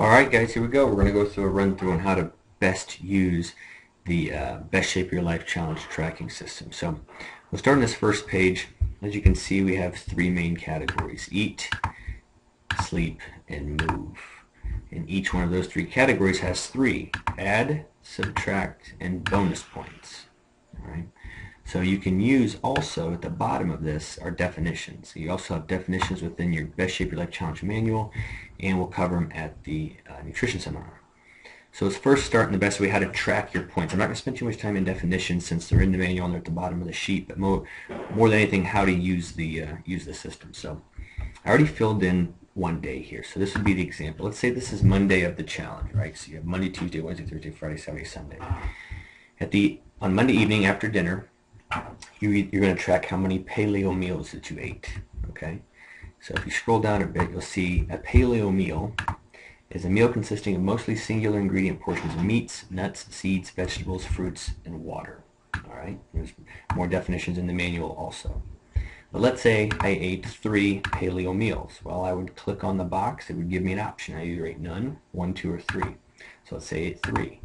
Alright guys, here we go. We're going to go through a run through on how to best use the Best Shape Your Life Challenge tracking system. So we'll start on this first page. As you can see, we have three main categories: eat, sleep, and move. And each one of those three categories has three: add, subtract, and bonus points. Alright. So you can use also at the bottom of this are definitions. You also have definitions within your Best Shape Your Life Challenge manual, and we'll cover them at the nutrition seminar. So let's first start in the best way how to track your points. I'm not going to spend too much time in definitions since they're in the manual and they're at the bottom of the sheet, but more than anything, how to use the system. So I already filled in one day here, so this would be the example. Let's say this is Monday of the challenge, right? So you have Monday, Tuesday, Wednesday, Thursday, Friday, Saturday, Sunday. On Monday evening after dinner, you're going to track how many paleo meals that you ate. Okay, so if you scroll down a bit, you'll see a paleo meal is a meal consisting of mostly singular ingredient portions of meats, nuts, seeds, vegetables, fruits, and water. All right, there's more definitions in the manual also. But let's say I ate 3 paleo meals. Well, I would click on the box. It would give me an option. I either ate none, 1, 2, or 3. So let's say I ate 3.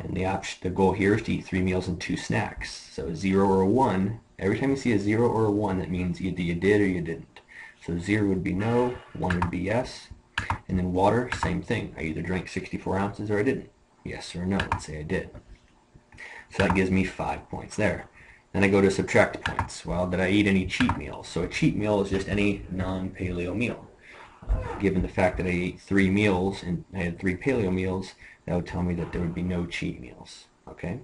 And the goal here is to eat 3 meals and 2 snacks. So a 0 or a 1, every time you see a 0 or a 1, that means either you did or you didn't. So 0 would be no, 1 would be yes. And then water, same thing. I either drank 64 ounces or I didn't. Yes or no. Let's say I did. So that gives me 5 points there. Then I go to subtract points. Well, did I eat any cheat meals? So a cheat meal is just any non-paleo meal. Given the fact that I ate 3 meals and I had 3 paleo meals, that would tell me that there would be no cheat meals. Okay.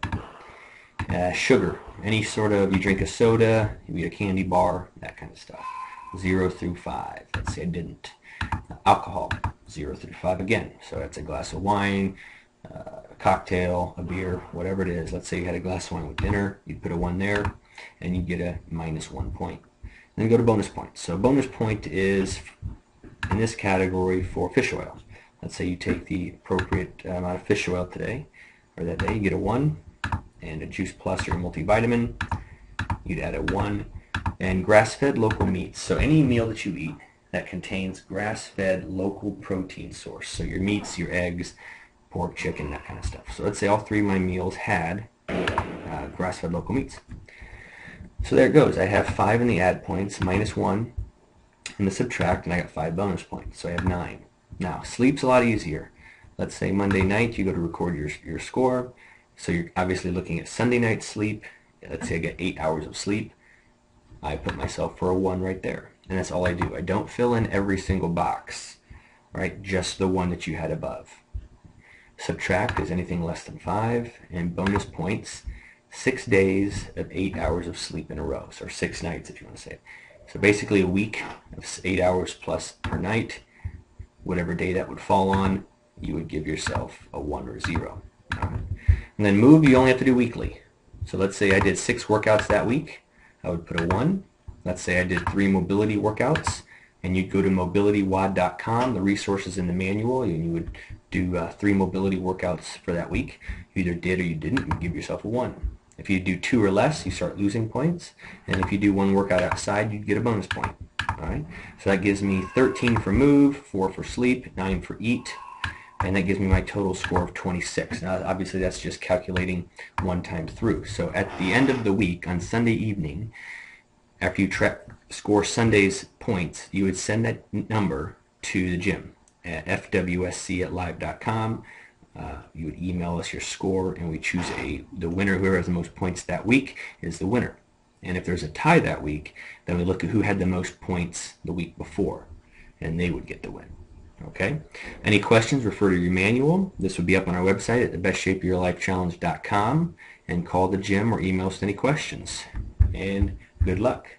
Sugar, any sort of, you drink a soda, you eat a candy bar, that kind of stuff. 0 through 5. Let's say I didn't. Alcohol, 0 through 5 again. So that's a glass of wine, a cocktail, a beer, whatever it is. Let's say you had a glass of wine with dinner, you'd put a 1 there, and you'd get a -1 point. Then go to bonus points. So bonus point is in this category for fish oil. Let's say you take the appropriate amount of fish oil today, or that day, you get a 1, and a Juice Plus or a multivitamin, you'd add a 1, and grass-fed local meats. So any meal that you eat that contains grass-fed local protein source, so your meats, your eggs, pork, chicken, that kind of stuff. So let's say all 3 of my meals had grass-fed local meats. So there it goes. I have 5 in the add points, -1 in the subtract, and I got 5 bonus points, so I have 9. Now, sleep's a lot easier. Let's say Monday night you go to record your score, so you're obviously looking at Sunday night sleep. Let's say I get 8 hours of sleep. I put myself for a 1 right there, and that's all I do. I don't fill in every single box, right? Just the one that you had above. Subtract is anything less than 5, and bonus points, 6 days of 8 hours of sleep in a row, or 6 nights if you want to say it. So basically a week of 8 hours plus per night. Whatever day that would fall on, you would give yourself a 1 or 0. And then move, you only have to do weekly. So let's say I did 6 workouts that week. I would put a 1. Let's say I did 3 mobility workouts, and you'd go to mobilitywod.com, the resources in the manual, and you would do 3 mobility workouts for that week. You either did or you didn't, you give yourself a 1. If you do 2 or less, you start losing points, and if you do 1 workout outside, you'd get a bonus point. Alright, so that gives me 13 for move, 4 for sleep, 9 for eat, and that gives me my total score of 26. Now obviously that's just calculating one time through. So at the end of the week, on Sunday evening, after you score Sunday's points, you would send that number to the gym at fwsc@live.com. You would email us your score, and we choose the winner. Whoever has the most points that week is the winner. And if there's a tie that week, then we look at who had the most points the week before, and they would get the win. Okay? Any questions, refer to your manual. This will be up on our website at thebestshapeyourlifechallenge.com, and call the gym or email us any questions. And good luck.